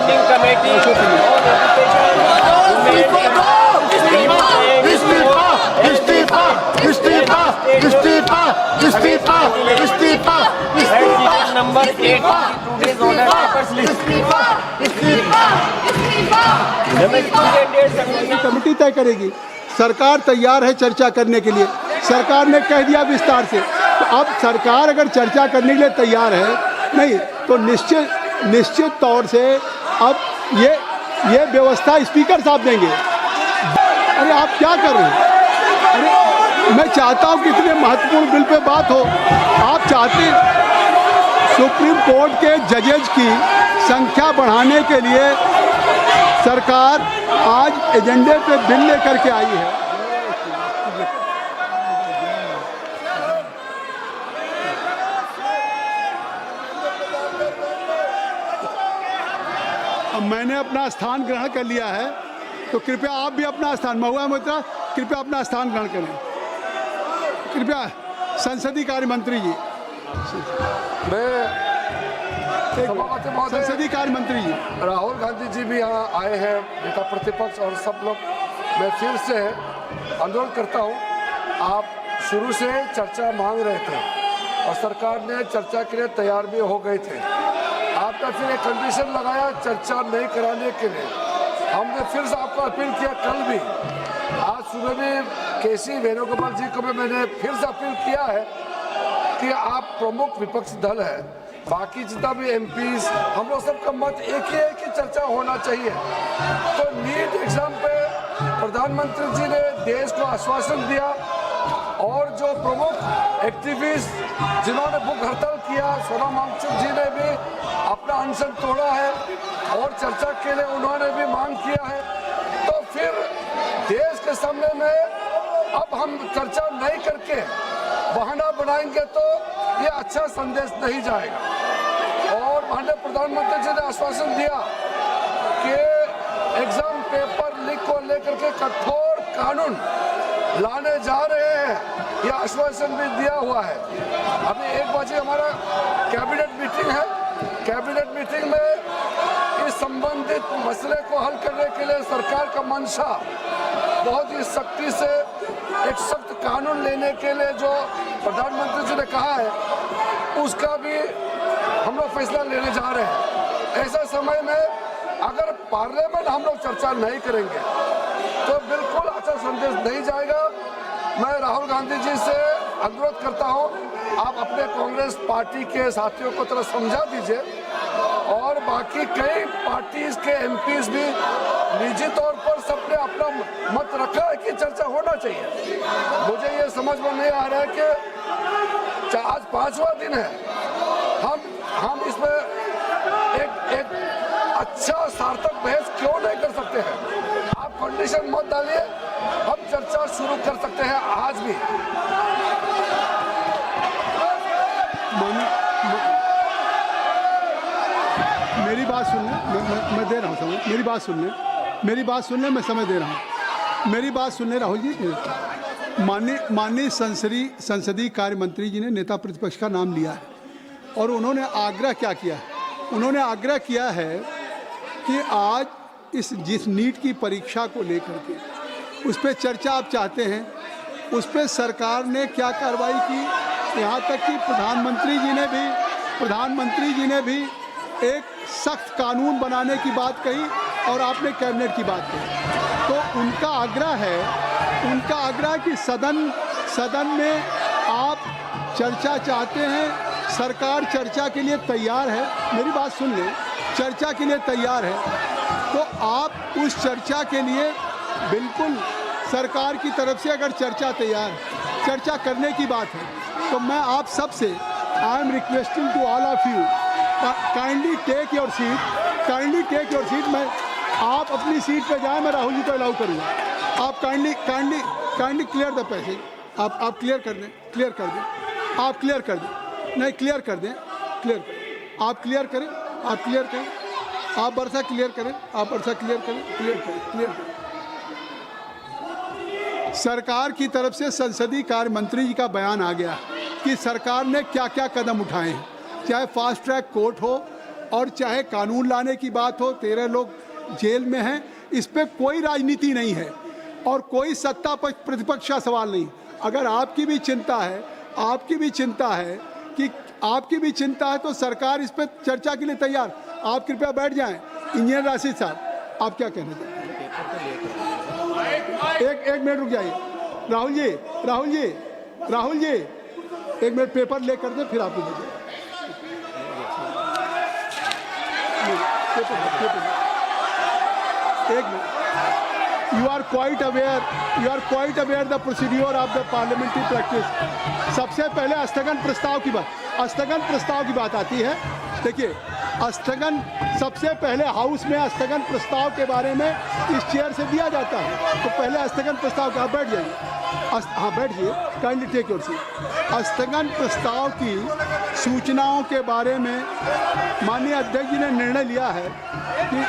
Standing committee number 8 committee तय करेगी। सरकार तैयार है चर्चा करने के लिए। सरकार ने कह दिया विस्तार से, तो अब सरकार अगर चर्चा करने के लिए तैयार है नहीं तो निश्चित तौर से अब ये व्यवस्था स्पीकर साहब देंगे। अरे आप क्या कर रहे हैं? अरे मैं चाहता हूं कि इतने महत्वपूर्ण बिल पे बात हो। आप चाहते हैं सुप्रीम कोर्ट के जजेज की संख्या बढ़ाने के लिए सरकार आज एजेंडे पे बिल लेकर के आई है। अब मैंने अपना स्थान ग्रहण कर लिया है, तो कृपया आप भी अपना स्थान, महुआ मोइत्रा कृपया अपना स्थान ग्रहण करें। कृपया संसदीय कार्य मंत्री जी, संसदीय कार्य मंत्री जी। राहुल गांधी जी भी यहाँ आए हैं, नेता प्रतिपक्ष और सब लोग। मैं फिर से अनुरोध करता हूँ, आप शुरू से चर्चा मांग रहे थे और सरकार ने चर्चा के लिए तैयार भी हो गए थे। आपने फिर एक कंडीशन लगाया चर्चा नहीं कराने के लिए। हमने फिर से आपको अपील किया, कल भी, आज सुबह भी केसी वेणुगोपाल जी को भी मैंने फिर से अपील किया है कि आप प्रमुख विपक्षी दल है, बाकी जितना भी एमपीज, हम लोग सबका मत एक ही है कि चर्चा होना चाहिए। तो नीट एग्जाम पे प्रधानमंत्री जी ने देश को आश्वासन दिया और जो प्रमुख एक्टिविस्ट जिन्होंने भूख हड़ताल किया, सोनम वांगचुक जी ने भी अपना अनशन तोड़ा है और चर्चा के लिए उन्होंने भी मांग किया है। तो फिर देश के सामने में अब हम चर्चा नहीं करके बहाना बनाएंगे तो ये अच्छा संदेश नहीं जाएगा। और माननीय प्रधानमंत्री जी ने आश्वासन दिया कि एग्जाम पेपर लीक को लेकर के कठोर कानून लाने जा रहे हैं, यह आश्वासन भी दिया हुआ है। अभी 1 बजे हमारा कैबिनेट मीटिंग है। कैबिनेट मीटिंग में इस संबंधित मसले को हल करने के लिए सरकार का मंशा बहुत ही सख्ती से एक सख्त कानून लेने के लिए जो प्रधानमंत्री जी ने कहा है, उसका भी हम लोग फैसला लेने जा रहे हैं। ऐसा समय में अगर पार्लियामेंट हम लोग चर्चा नहीं करेंगे तो बिल्कुल अच्छा संदेश नहीं जाएगा। मैं राहुल गांधी जी से अनुरोध करता हूं, आप अपने कांग्रेस पार्टी के साथियों को थोड़ा समझा दीजिए और बाकी कई पार्टीज के एमपीज भी निजी तौर पर सबने अपना मत रखा है कि चर्चा होना चाहिए। मुझे ये समझ में नहीं आ रहा है कि आज 5वां दिन है, हम इसमें एक अच्छा सार्थक बहस क्यों नहीं कर सकते हैं? आप कंडीशन मत डालिए, हम चर्चा शुरू कर सकते हैं आज भी। मेरी बात सुन ले, मैं दे रहा हूँ समय, मेरी बात सुन ले, मेरी बात सुन ले, मैं समय दे रहा हूँ, मेरी बात सुन ले राहुल जी। माननीय संसदीय कार्य मंत्री जी ने नेता प्रतिपक्ष का नाम लिया है और उन्होंने आग्रह क्या किया है? उन्होंने आग्रह किया है कि आज जिस नीट की परीक्षा को लेकर के उस पर चर्चा आप चाहते हैं, उस पर सरकार ने क्या कार्रवाई की। यहाँ तक कि प्रधानमंत्री जी ने भी एक सख्त कानून बनाने की बात कही और आपने कैबिनेट की बात कही। तो उनका आग्रह है कि सदन में आप चर्चा चाहते हैं, सरकार चर्चा के लिए तैयार है। मेरी बात सुन लें, चर्चा के लिए तैयार है तो आप उस चर्चा के लिए बिल्कुल सरकार की तरफ से अगर चर्चा तैयार है, चर्चा करने की बात है, तो मैं आप सब से I am requesting to all of you, kindly take your seat. मैं आप अपनी सीट पे जाएं, मैं राहुल जी को अलाउ करूँगा। आप काइंडली क्लियर द पैसेज। आप क्लियर कर दें, आप क्लियर कर दें, नहीं क्लियर कर दें, आप क्लियर करें, आप वर्षा क्लियर करें, क्लियर करें। सरकार की तरफ से संसदीय कार्य मंत्री जी का बयान आ गया कि सरकार ने क्या क्या कदम उठाए हैं, चाहे फास्ट ट्रैक कोर्ट हो, और चाहे कानून लाने की बात हो, 13 लोग जेल में हैं, इस पे कोई राजनीति नहीं है और कोई सत्ता पक्ष प्रतिपक्ष का सवाल नहीं। अगर आपकी भी चिंता है, आपकी भी चिंता है तो सरकार इस पर चर्चा के लिए तैयार। आप कृपया बैठ जाएं। इंजीनियर राशिद साहब, आप क्या कहना चाहते हैं? एक मिनट रुक जाइए। राहुल जी, एक मिनट पेपर लेकर दे, फिर आपको एक minute. You are quite aware the procedure of the parliamentary practice। सबसे पहले स्थगन प्रस्ताव की बात आती है। देखिए, सबसे पहले हाउस में स्थगन प्रस्ताव के बारे में इस चेयर से दिया जाता है। तो पहले स्थगन प्रस्ताव का, बैठ जाइए। हाँ बैठिए, काइंडली टेक योर सीट। स्थगन प्रस्ताव की सूचनाओं के बारे में माननीय अध्यक्ष जी ने निर्णय लिया है कि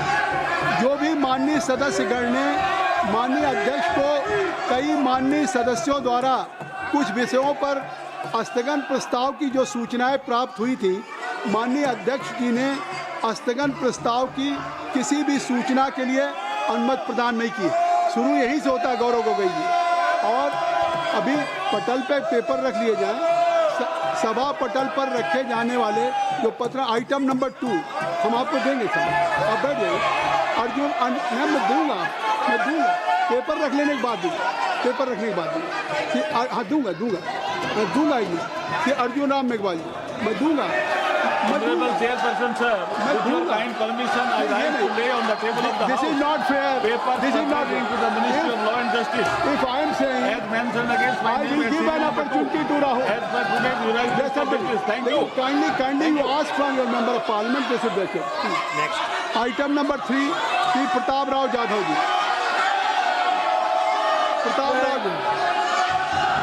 जो भी माननीय सदस्यगण ने माननीय अध्यक्ष को कई माननीय सदस्यों द्वारा कुछ विषयों पर स्थगन प्रस्ताव की जो सूचनाएं प्राप्त हुई थी, माननीय अध्यक्ष जी ने स्थगन प्रस्ताव की किसी भी सूचना के लिए अनुमति प्रदान नहीं की। शुरू यहीं से होता है गौरव गोगोई जी। और अभी पटल पे पेपर रख लिए जाएं, सभा पटल पर रखे जाने वाले जो पत्र आइटम नंबर 2 हम आपको देंगे सर, आप बैठ जाइए। अर्जुन, मैं दूंगा पेपर रख लेने के बाद दूंगा, हाँ दूंगा अर्जुन राम मेघवाल जी, मैं दूंगा। Honorable Chairperson, sir, with your kind permission, I rise to lay on the table of the This House is not fair. papers This is not pertaining to the Ministry of Law and Justice, If I am saying as mentioned against my I name will and give an serial number opportunity 2, to Rahul. as per today's revised list of business. Thank you. Kindly you ask from your member of parliament, they should break it. Next. Item number 3, Shri Pratap Rao Jadhav जी।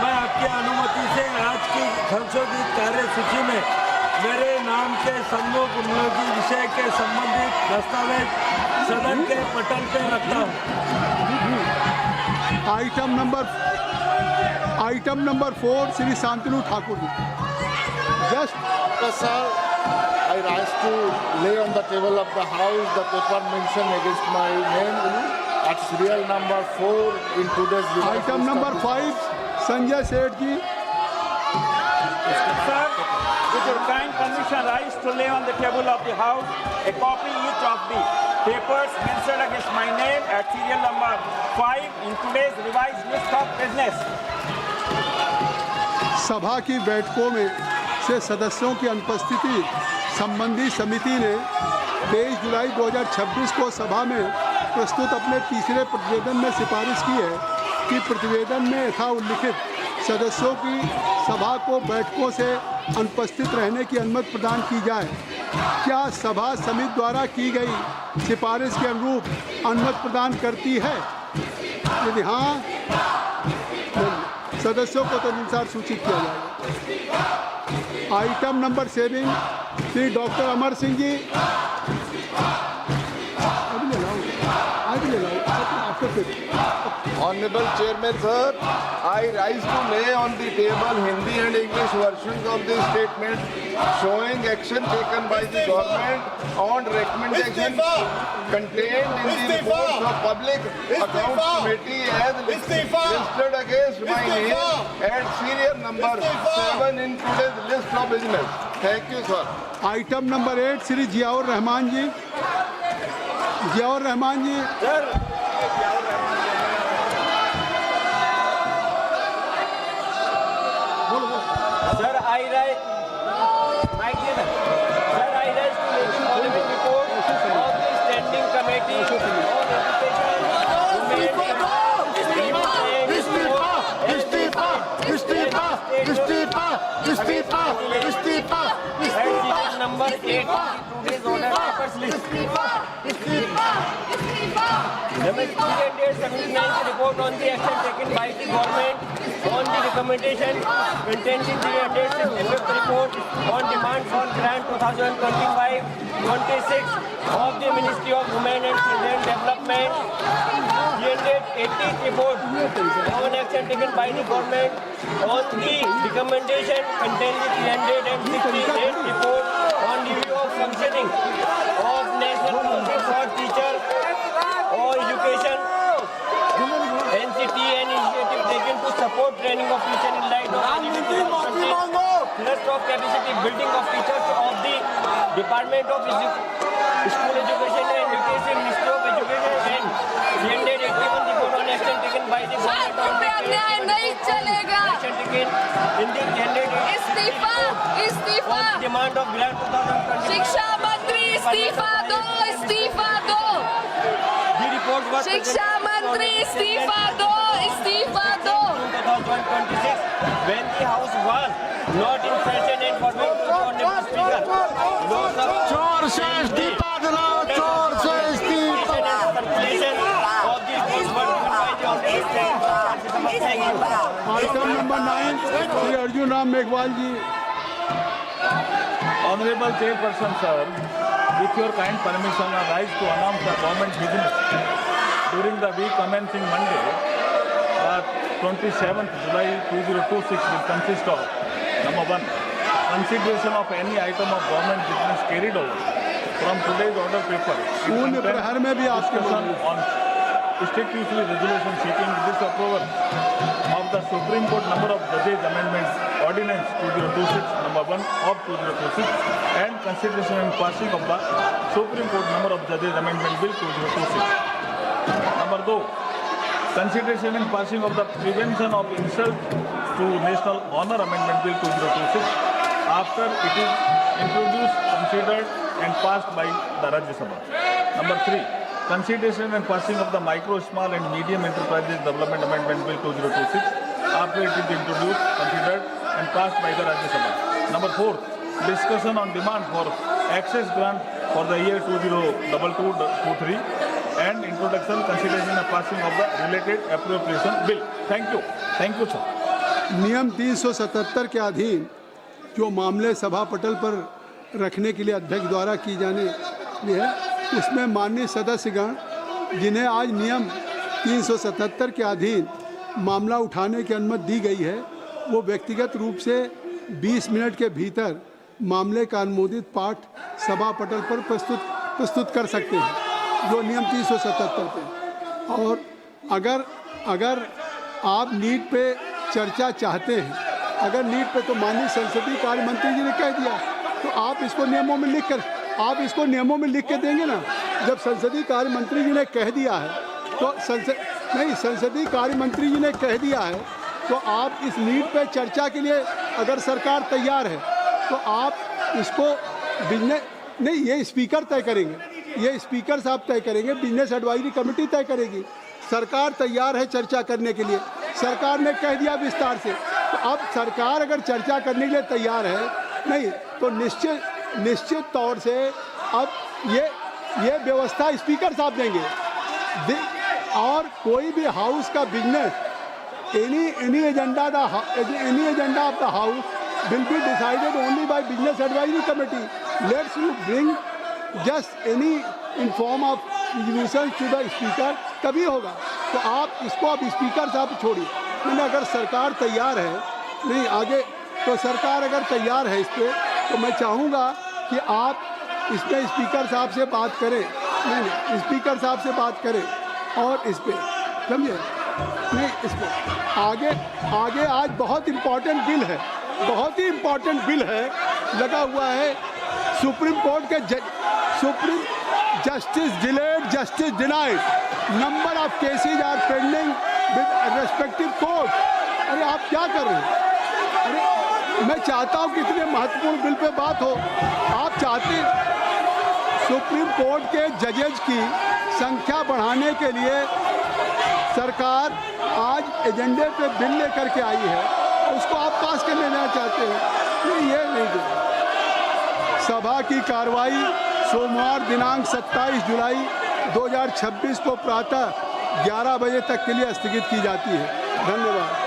मैं आपकी अनुमति से आज की संशोधित कार्यसूची में मेरे नाम के सम्मुख उपयोगी विषय के संबंधित दस्तावेज सदन के पटल पे रखता हूँ। Item number 4, Shri Shantanu Thakur ji. Just Sir, I rise to lay on the table of the House the paper mentioned against my name at serial number 4 in today's revised item list number of 5, Sanjay Seth ji. Sir, with your kind permission, rise to lay on the table of the House a copy each of the papers mentioned against my name at serial number 5 in today's revised list of business. सभा की बैठकों में से सदस्यों की अनुपस्थिति संबंधी समिति ने 23 जुलाई 2026 को सभा में प्रस्तुत अपने तीसरे प्रतिवेदन में सिफारिश की है कि प्रतिवेदन में यथा उल्लिखित सदस्यों की सभा को बैठकों से अनुपस्थित रहने की अनुमति प्रदान की जाए। क्या सभा समिति द्वारा की गई सिफारिश के अनुरूप अनुमति प्रदान करती है? यदि हाँ, सदस्यों को तदनुसार सूचित किया जाएगा। Item number 7, Shri doctor Amar Singh ji. Honorable Chairman, sir, I rise to lay on the table Hindi and English versions of the statement showing action taken by the government on recommendation contained in the reports of Public Accounts Committee as listed against my name at serial number 7 in today's list of business. Thank you, sir. Item number 8, Shri Ziaur Rahman ji. Ziaur Rahman ji. Sir, I rise to lay the following report of the Standing Committee on Education number 8 today's order papers list. Number 3 and 8 79th report on the action taken by the government on the recommendation contained in the attached 5th report on demand for grant 2025-26 of the Ministry of Women and Children Development. 380th report on action taken by the government on the recommendation contained in the 368th report on review of functioning of National Council for Teacher or Education NCT and initiative taken to support training of teacher in light of thrust of capacity building of teachers of the Department of School Education and Nutrition, Ministry of Education and Landed 81 report on action taken by the government on the अन्याय नहीं चलेगा। action taken in the landed इस्तीफा इस्तीफा on demand of grant 2020. शिक्षा मंत्री इस्तीफा दो इस्तीफा दो The report was शिक्षा मंत्री इस्तीफा दो इस्तीफा दो 2026 when the house was not in session and forwarded to the honorable speaker. Lok Sabha चोर से इस्तीफा दिलाओ, चोर से इस्तीफा। circulation of the reports were given by the honorable speaker. Thank you. Item number 9 Shri Arjun Ram Meghwal ji. Honorable Chairperson, sir, with your kind permission, I rise to announce the government business during the week commencing Monday, 27th July 2026 will consist of number 1, consideration of any item of government business carried over from today's order paper. शून्य प्रहर में भी आपके Discussion on statutory resolution seeking disapproval of the Supreme Court number of judges amendment ordinance 2026 number 1 of 2026 and consideration and passing of the Supreme Court number of judges amendment bill 2026. Number 2, consideration and passing of the prevention of insult to national honor amendment bill 2026 after it is introduced, considered and passed by the Rajya Sabha. Number 3, consideration and passing of the micro, small and medium enterprises development amendment bill 2026 after it is introduced, considered and passed by the Rajya Sabha. Number 4, discussion on demand for access grant for the year 2022-23 and introduction, consideration and passing of the related appropriation bill. Thank you. Thank you, sir. नियम 377 के अधीन जो मामले सभा पटल पर रखने के लिए अध्यक्ष द्वारा की जाने है, उसमें माननीय सदस्यगण जिन्हें आज नियम 377 के अधीन मामला उठाने की अनुमति दी गई है, वो व्यक्तिगत रूप से 20 मिनट के भीतर मामले का अनुमोदित पाठ सभा पटल पर प्रस्तुत कर सकते हैं, जो नियम 377 पे। और अगर आप नीट पे चर्चा चाहते हैं, अगर नीट पे, तो माननीय संसदीय कार्य मंत्री जी ने कह दिया, तो आप इसको नियमों में लिख के देंगे ना। जब संसदीय कार्य मंत्री जी ने कह दिया है, तो संसदीय कार्य मंत्री जी ने कह दिया है, तो आप इस नीट पे चर्चा के लिए अगर सरकार तैयार है, तो आप इसको बिजनेस नहीं, ये स्पीकर तय करेंगे, ये स्पीकर साहब तय करेंगे, बिजनेस एडवाइजरी कमेटी तय करेगी। सरकार तैयार है चर्चा करने के लिए, सरकार ने कह दिया विस्तार से। तो अब सरकार अगर चर्चा करने के लिए तैयार है, नहीं तो निश्चित तौर से अब ये व्यवस्था स्पीकर साहब देंगे। और कोई भी हाउस का business, any agenda of the house will be decided only by business advisory committee. Let's you bring just any in form of resolution to the speaker, तभी होगा। तो आप इसको अब स्पीकर साहब छोड़िए। मैंने अगर सरकार तैयार है, नहीं आगे, तो सरकार अगर तैयार है इस पर, तो मैं चाहूँगा कि आप इसमें स्पीकर साहब से बात करें, नहीं स्पीकर साहब से बात करें और इस पर समझे, नहीं इस पर आगे आज बहुत इम्पोर्टेंट बिल है, बहुत ही इम्पोर्टेंट बिल है लगा हुआ है। सुप्रीम कोर्ट के supreme justice delayed, justice denied, number of cases are pending with respective court. अरे आप क्या कर रहे हैं? अरे मैं चाहता हूँ कि इतने महत्वपूर्ण बिल पे बात हो। आप चाहते सुप्रीम कोर्ट के जजेज की संख्या बढ़ाने के लिए सरकार आज एजेंडे पे बिल लेकर के आई है, उसको आप पास कर लेना चाहते हैं। नहीं, ये नहीं दे। सभा की कार्रवाई सोमवार दिनांक 27 जुलाई 2026 को प्रातः 11 बजे तक के लिए स्थगित की जाती है। धन्यवाद।